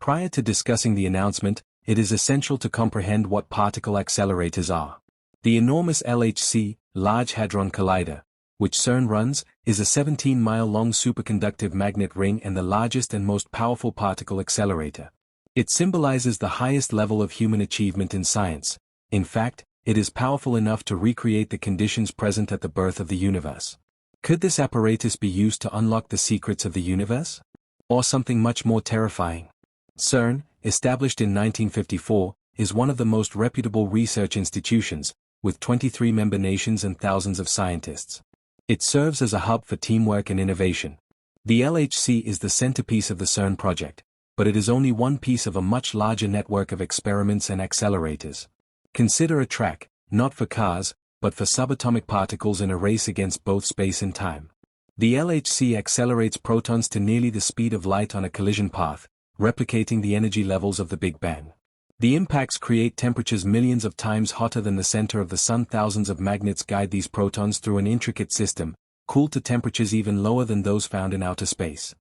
Prior to discussing the announcement, it is essential to comprehend what particle accelerators are. The enormous LHC, Large Hadron Collider, which CERN runs, is a 17-mile-long superconductive magnet ring and the largest and most powerful particle accelerator. It symbolizes the highest level of human achievement in science. In fact, it is powerful enough to recreate the conditions present at the birth of the universe. Could this apparatus be used to unlock the secrets of the universe? Or something much more terrifying? CERN, established in 1954, is one of the most reputable research institutions, with 23 member nations and thousands of scientists. It serves as a hub for teamwork and innovation. The LHC is the centerpiece of the CERN project, but it is only one piece of a much larger network of experiments and accelerators. Consider a track, not for cars, but for subatomic particles in a race against both space and time. The LHC accelerates protons to nearly the speed of light on a collision path, replicating the energy levels of the Big Bang. The impacts create temperatures millions of times hotter than the center of the sun. Thousands of magnets guide these protons through an intricate system, cooled to temperatures even lower than those found in outer space.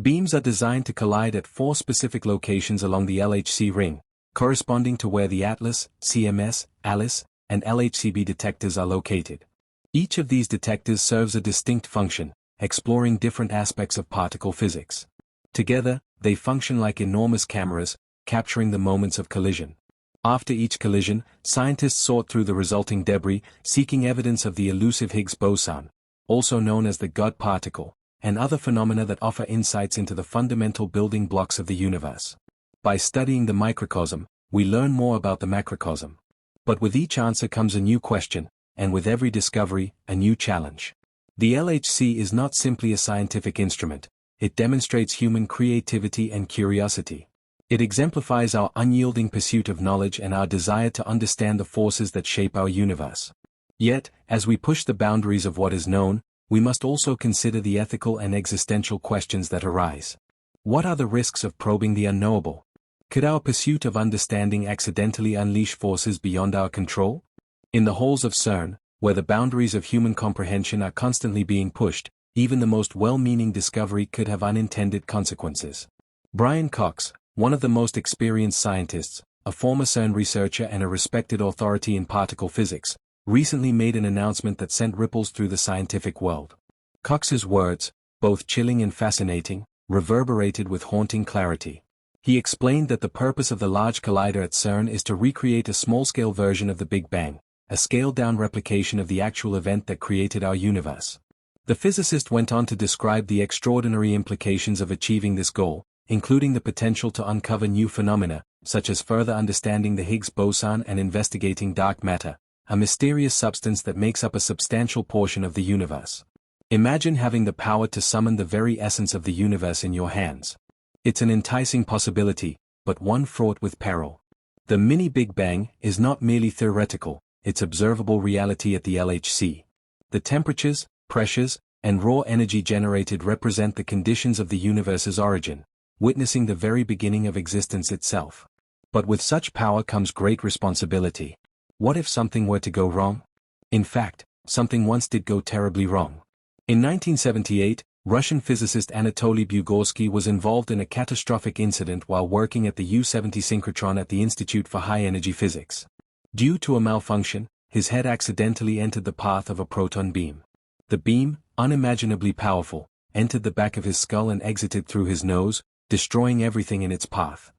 Beams are designed to collide at 4 specific locations along the LHC ring, corresponding to where the ATLAS, CMS, ALICE, and LHCb detectors are located. Each of these detectors serves a distinct function, exploring different aspects of particle physics. Together, they function like enormous cameras, capturing the moments of collision. After each collision, scientists sort through the resulting debris, seeking evidence of the elusive Higgs boson, also known as the God particle, and other phenomena that offer insights into the fundamental building blocks of the universe. By studying the microcosm, we learn more about the macrocosm. But with each answer comes a new question, and with every discovery, a new challenge. The LHC is not simply a scientific instrument, it demonstrates human creativity and curiosity. It exemplifies our unyielding pursuit of knowledge and our desire to understand the forces that shape our universe. Yet, as we push the boundaries of what is known, we must also consider the ethical and existential questions that arise. What are the risks of probing the unknowable? Could our pursuit of understanding accidentally unleash forces beyond our control? In the halls of CERN, where the boundaries of human comprehension are constantly being pushed, even the most well-meaning discovery could have unintended consequences. Brian Cox, one of the most experienced scientists, a former CERN researcher and a respected authority in particle physics, recently made an announcement that sent ripples through the scientific world. Cox's words, both chilling and fascinating, reverberated with haunting clarity. He explained that the purpose of the Large Collider at CERN is to recreate a small-scale version of the Big Bang, a scaled-down replication of the actual event that created our universe. The physicist went on to describe the extraordinary implications of achieving this goal, including the potential to uncover new phenomena, such as further understanding the Higgs boson and investigating dark matter, a mysterious substance that makes up a substantial portion of the universe. Imagine having the power to summon the very essence of the universe in your hands. It's an enticing possibility, but one fraught with peril. The mini Big Bang is not merely theoretical, it's observable reality at the LHC. The temperatures, pressures, and raw energy generated represent the conditions of the universe's origin, witnessing the very beginning of existence itself. But with such power comes great responsibility. What if something were to go wrong? In fact, something once did go terribly wrong. In 1978, Russian physicist Anatoly Bugorsky was involved in a catastrophic incident while working at the U-70 synchrotron at the Institute for High Energy Physics. Due to a malfunction, his head accidentally entered the path of a proton beam. The beam, unimaginably powerful, entered the back of his skull and exited through his nose, destroying everything in its path.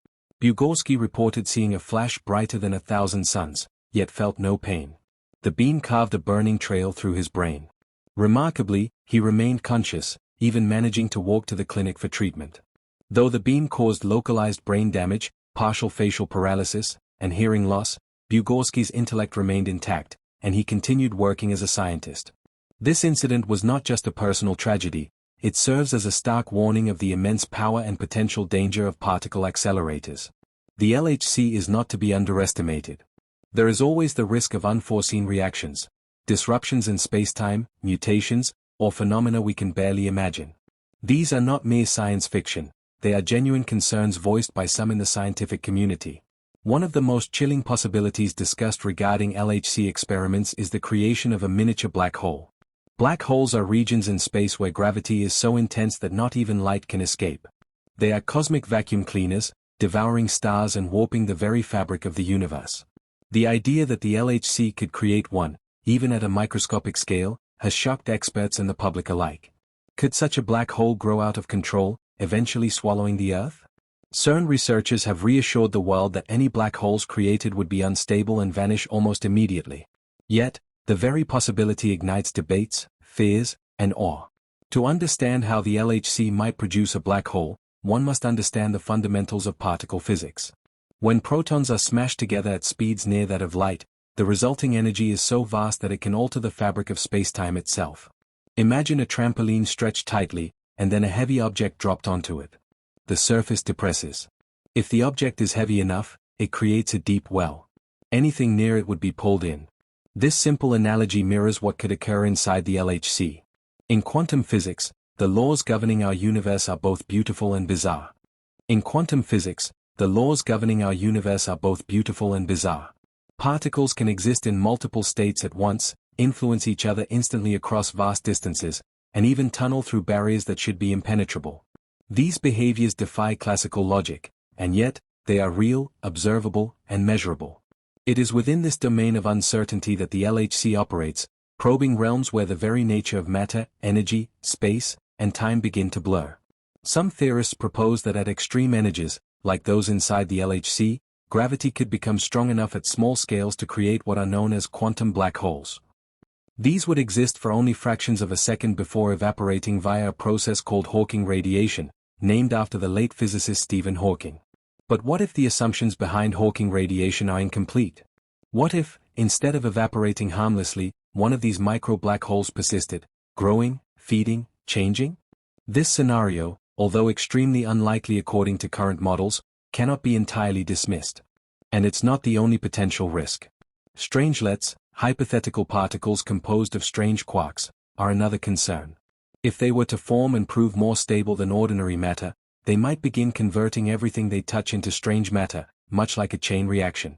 Bugorsky reported seeing a flash brighter than 1,000 suns, yet felt no pain. The beam carved a burning trail through his brain. Remarkably, he remained conscious, even managing to walk to the clinic for treatment. Though the beam caused localized brain damage, partial facial paralysis, and hearing loss, Bugorsky's intellect remained intact, and he continued working as a scientist. This incident was not just a personal tragedy, it serves as a stark warning of the immense power and potential danger of particle accelerators. The LHC is not to be underestimated. There is always the risk of unforeseen reactions, disruptions in spacetime, mutations, or phenomena we can barely imagine. These are not mere science fiction, they are genuine concerns voiced by some in the scientific community. One of the most chilling possibilities discussed regarding LHC experiments is the creation of a miniature black hole. Black holes are regions in space where gravity is so intense that not even light can escape. They are cosmic vacuum cleaners, devouring stars and warping the very fabric of the universe. The idea that the LHC could create one, even at a microscopic scale, has shocked experts and the public alike. Could such a black hole grow out of control, eventually swallowing the Earth? CERN researchers have reassured the world that any black holes created would be unstable and vanish almost immediately. Yet, the very possibility ignites debates, fears, and awe. To understand how the LHC might produce a black hole, one must understand the fundamentals of particle physics. When protons are smashed together at speeds near that of light, the resulting energy is so vast that it can alter the fabric of spacetime itself. Imagine a trampoline stretched tightly, and then a heavy object dropped onto it. The surface depresses. If the object is heavy enough, it creates a deep well. Anything near it would be pulled in. This simple analogy mirrors what could occur inside the LHC. In quantum physics, the laws governing our universe are both beautiful and bizarre. Particles can exist in multiple states at once, influence each other instantly across vast distances, and even tunnel through barriers that should be impenetrable. These behaviors defy classical logic, and yet, they are real, observable, and measurable. It is within this domain of uncertainty that the LHC operates, probing realms where the very nature of matter, energy, space, and time begin to blur. Some theorists propose that at extreme energies, like those inside the LHC, gravity could become strong enough at small scales to create what are known as quantum black holes. These would exist for only fractions of a second before evaporating via a process called Hawking radiation, named after the late physicist Stephen Hawking. But what if the assumptions behind Hawking radiation are incomplete? What if, instead of evaporating harmlessly, one of these micro black holes persisted, growing, feeding, changing? This scenario, although extremely unlikely according to current models, cannot be entirely dismissed. And it's not the only potential risk. Strangelets, hypothetical particles composed of strange quarks, are another concern. If they were to form and prove more stable than ordinary matter, they might begin converting everything they touch into strange matter, much like a chain reaction.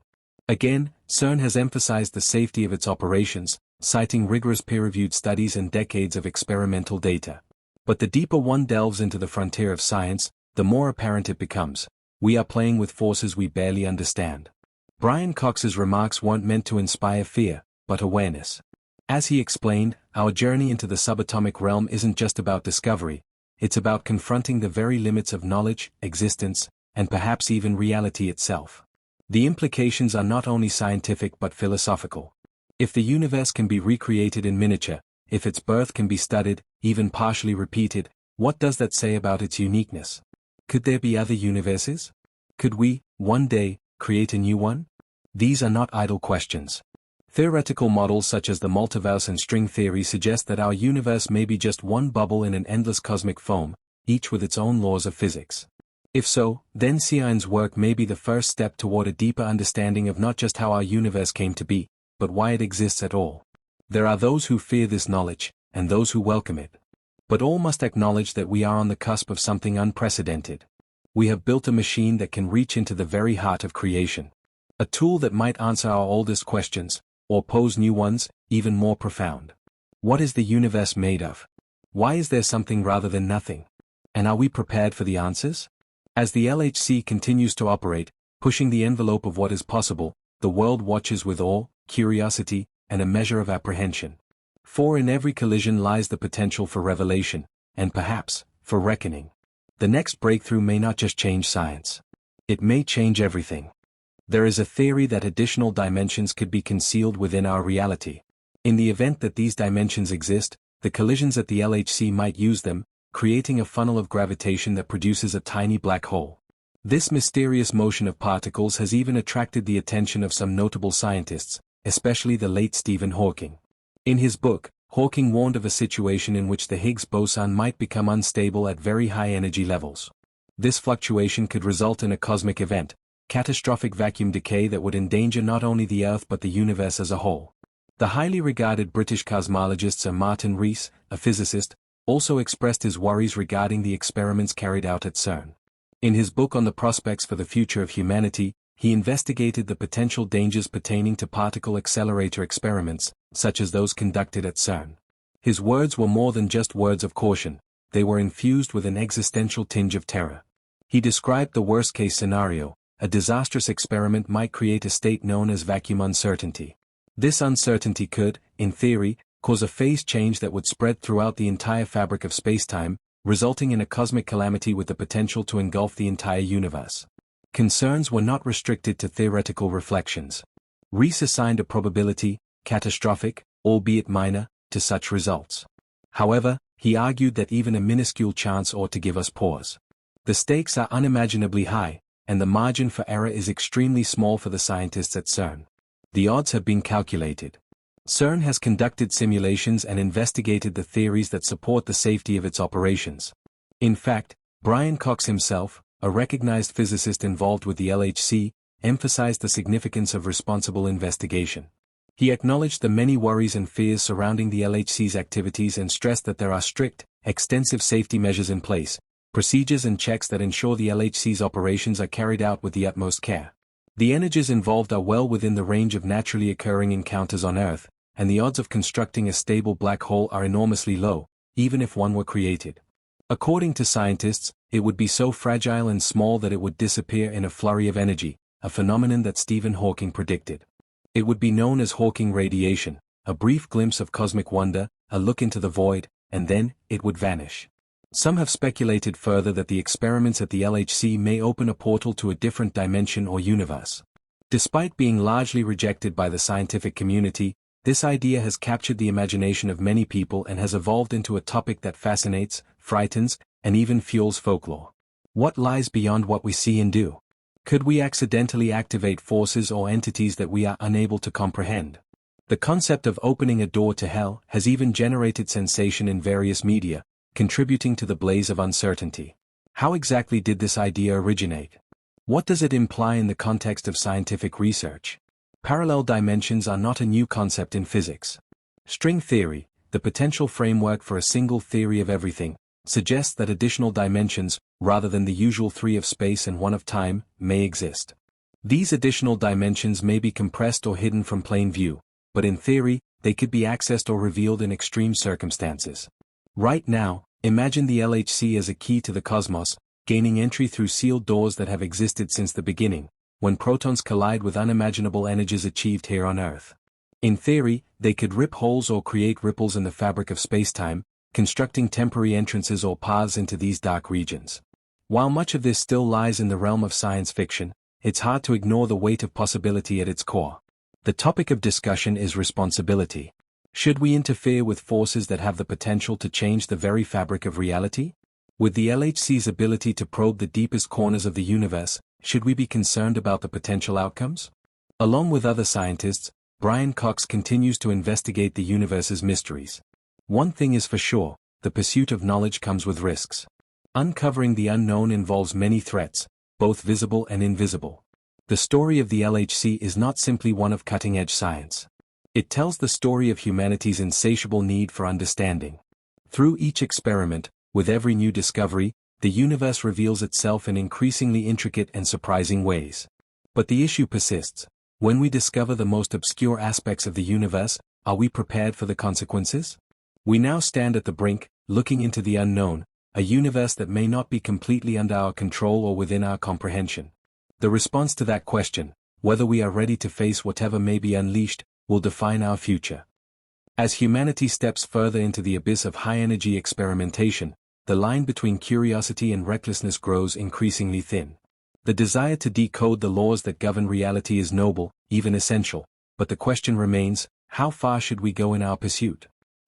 Again, CERN has emphasized the safety of its operations, citing rigorous peer-reviewed studies and decades of experimental data. But the deeper one delves into the frontier of science, the more apparent it becomes. We are playing with forces we barely understand. Brian Cox's remarks weren't meant to inspire fear, but awareness. As he explained, our journey into the subatomic realm isn't just about discovery, it's about confronting the very limits of knowledge, existence, and perhaps even reality itself. The implications are not only scientific but philosophical. If the universe can be recreated in miniature, if its birth can be studied, even partially repeated, what does that say about its uniqueness? Could there be other universes? Could we, one day, create a new one? These are not idle questions. Theoretical models such as the multiverse and string theory suggest that our universe may be just one bubble in an endless cosmic foam, each with its own laws of physics. If so, then CERN's work may be the first step toward a deeper understanding of not just how our universe came to be, but why it exists at all. There are those who fear this knowledge, and those who welcome it. But all must acknowledge that we are on the cusp of something unprecedented. We have built a machine that can reach into the very heart of creation. A tool that might answer our oldest questions, or pose new ones, even more profound. What is the universe made of? Why is there something rather than nothing? And are we prepared for the answers? As the LHC continues to operate, pushing the envelope of what is possible, the world watches with awe, curiosity, and a measure of apprehension. For in every collision lies the potential for revelation, and perhaps, for reckoning. The next breakthrough may not just change science. It may change everything. There is a theory that additional dimensions could be concealed within our reality. In the event that these dimensions exist, the collisions at the LHC might use them, creating a funnel of gravitation that produces a tiny black hole. This mysterious motion of particles has even attracted the attention of some notable scientists, especially the late Stephen Hawking. In his book, Hawking warned of a situation in which the Higgs boson might become unstable at very high energy levels. This fluctuation could result in a cosmic event, catastrophic vacuum decay that would endanger not only the Earth but the universe as a whole. The highly regarded British cosmologist Sir Martin Rees, a physicist, also expressed his worries regarding the experiments carried out at CERN. In his book on the prospects for the future of humanity, he investigated the potential dangers pertaining to particle accelerator experiments, such as those conducted at CERN. His words were more than just words of caution, they were infused with an existential tinge of terror. He described the worst-case scenario: a disastrous experiment might create a state known as vacuum uncertainty. This uncertainty could, in theory, cause a phase change that would spread throughout the entire fabric of spacetime, resulting in a cosmic calamity with the potential to engulf the entire universe. Concerns were not restricted to theoretical reflections. Rees assigned a probability, catastrophic, albeit minor, to such results. However, he argued that even a minuscule chance ought to give us pause. The stakes are unimaginably high, and the margin for error is extremely small for the scientists at CERN. The odds have been calculated. CERN has conducted simulations and investigated the theories that support the safety of its operations. In fact, Brian Cox himself, a recognized physicist involved with the LHC, emphasized the significance of responsible investigation. He acknowledged the many worries and fears surrounding the LHC's activities and stressed that there are strict, extensive safety measures in place, procedures and checks that ensure the LHC's operations are carried out with the utmost care. The energies involved are well within the range of naturally occurring encounters on Earth, and the odds of constructing a stable black hole are enormously low, even if one were created. According to scientists, it would be so fragile and small that it would disappear in a flurry of energy, a phenomenon that Stephen Hawking predicted. It would be known as Hawking radiation, a brief glimpse of cosmic wonder, a look into the void, and then, it would vanish. Some have speculated further that the experiments at the LHC may open a portal to a different dimension or universe. Despite being largely rejected by the scientific community, this idea has captured the imagination of many people and has evolved into a topic that fascinates, frightens, and even fuels folklore. What lies beyond what we see and do? Could we accidentally activate forces or entities that we are unable to comprehend? The concept of opening a door to hell has even generated sensation in various media, contributing to the blaze of uncertainty. How exactly did this idea originate? What does it imply in the context of scientific research? Parallel dimensions are not a new concept in physics. String theory, the potential framework for a single theory of everything, suggests that additional dimensions, rather than the usual 3 of space and 1 of time, may exist. These additional dimensions may be compressed or hidden from plain view, but in theory, they could be accessed or revealed in extreme circumstances. Right now, imagine the LHC as a key to the cosmos, gaining entry through sealed doors that have existed since the beginning, when protons collide with unimaginable energies achieved here on Earth. In theory, they could rip holes or create ripples in the fabric of spacetime, constructing temporary entrances or paths into these dark regions. While much of this still lies in the realm of science fiction, it's hard to ignore the weight of possibility at its core. The topic of discussion is responsibility. Should we interfere with forces that have the potential to change the very fabric of reality? With the LHC's ability to probe the deepest corners of the universe, should we be concerned about the potential outcomes? Along with other scientists, Brian Cox continues to investigate the universe's mysteries. One thing is for sure, the pursuit of knowledge comes with risks. Uncovering the unknown involves many threats, both visible and invisible. The story of the LHC is not simply one of cutting-edge science. It tells the story of humanity's insatiable need for understanding. Through each experiment, with every new discovery, the universe reveals itself in increasingly intricate and surprising ways. But the issue persists. When we discover the most obscure aspects of the universe, are we prepared for the consequences? We now stand at the brink, looking into the unknown, a universe that may not be completely under our control or within our comprehension. The response to that question, whether we are ready to face whatever may be unleashed, will define our future. As humanity steps further into the abyss of high-energy experimentation, the line between curiosity and recklessness grows increasingly thin. The desire to decode the laws that govern reality is noble, even essential, but the question remains, how far should we go in our pursuit?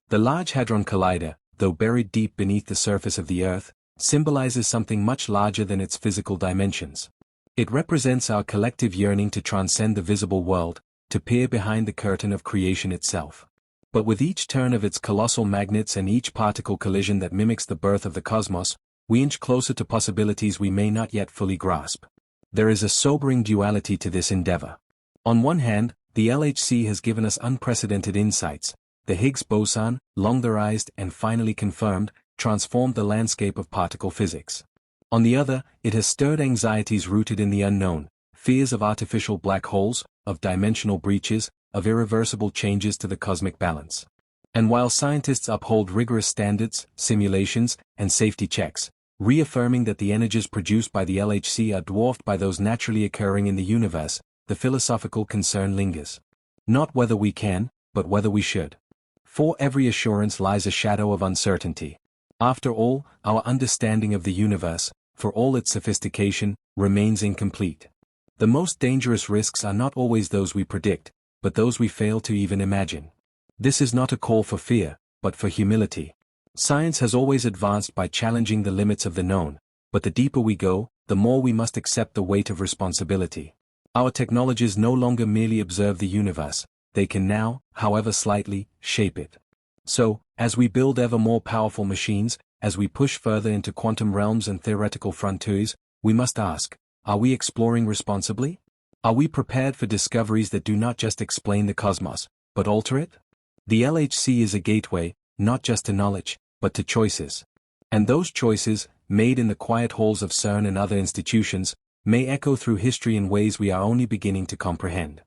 The Large Hadron Collider, though buried deep beneath the surface of the Earth, symbolizes something much larger than its physical dimensions. It represents our collective yearning to transcend the visible world, to peer behind the curtain of creation itself. But with each turn of its colossal magnets and each particle collision that mimics the birth of the cosmos, we inch closer to possibilities we may not yet fully grasp. There is a sobering duality to this endeavor. On one hand, the LHC has given us unprecedented insights. The Higgs boson, long theorized and finally confirmed, transformed the landscape of particle physics. On the other, it has stirred anxieties rooted in the unknown, fears of artificial black holes, of dimensional breaches, of irreversible changes to the cosmic balance. And while scientists uphold rigorous standards, simulations, and safety checks, reaffirming that the energies produced by the LHC are dwarfed by those naturally occurring in the universe. The philosophical concern lingers. Not whether we can, but whether we should. For every assurance lies a shadow of uncertainty. After all, our understanding of the universe, for all its sophistication, remains incomplete. The most dangerous risks are not always those we predict, but those we fail to even imagine. This is not a call for fear, but for humility. Science has always advanced by challenging the limits of the known, but the deeper we go, the more we must accept the weight of responsibility. Our technologies no longer merely observe the universe, they can now, however slightly, shape it. So, as we build ever more powerful machines, as we push further into quantum realms and theoretical frontiers, we must ask, are we exploring responsibly? Are we prepared for discoveries that do not just explain the cosmos, but alter it? The LHC is a gateway, not just to knowledge, but to choices. And those choices, made in the quiet halls of CERN and other institutions, may echo through history in ways we are only beginning to comprehend.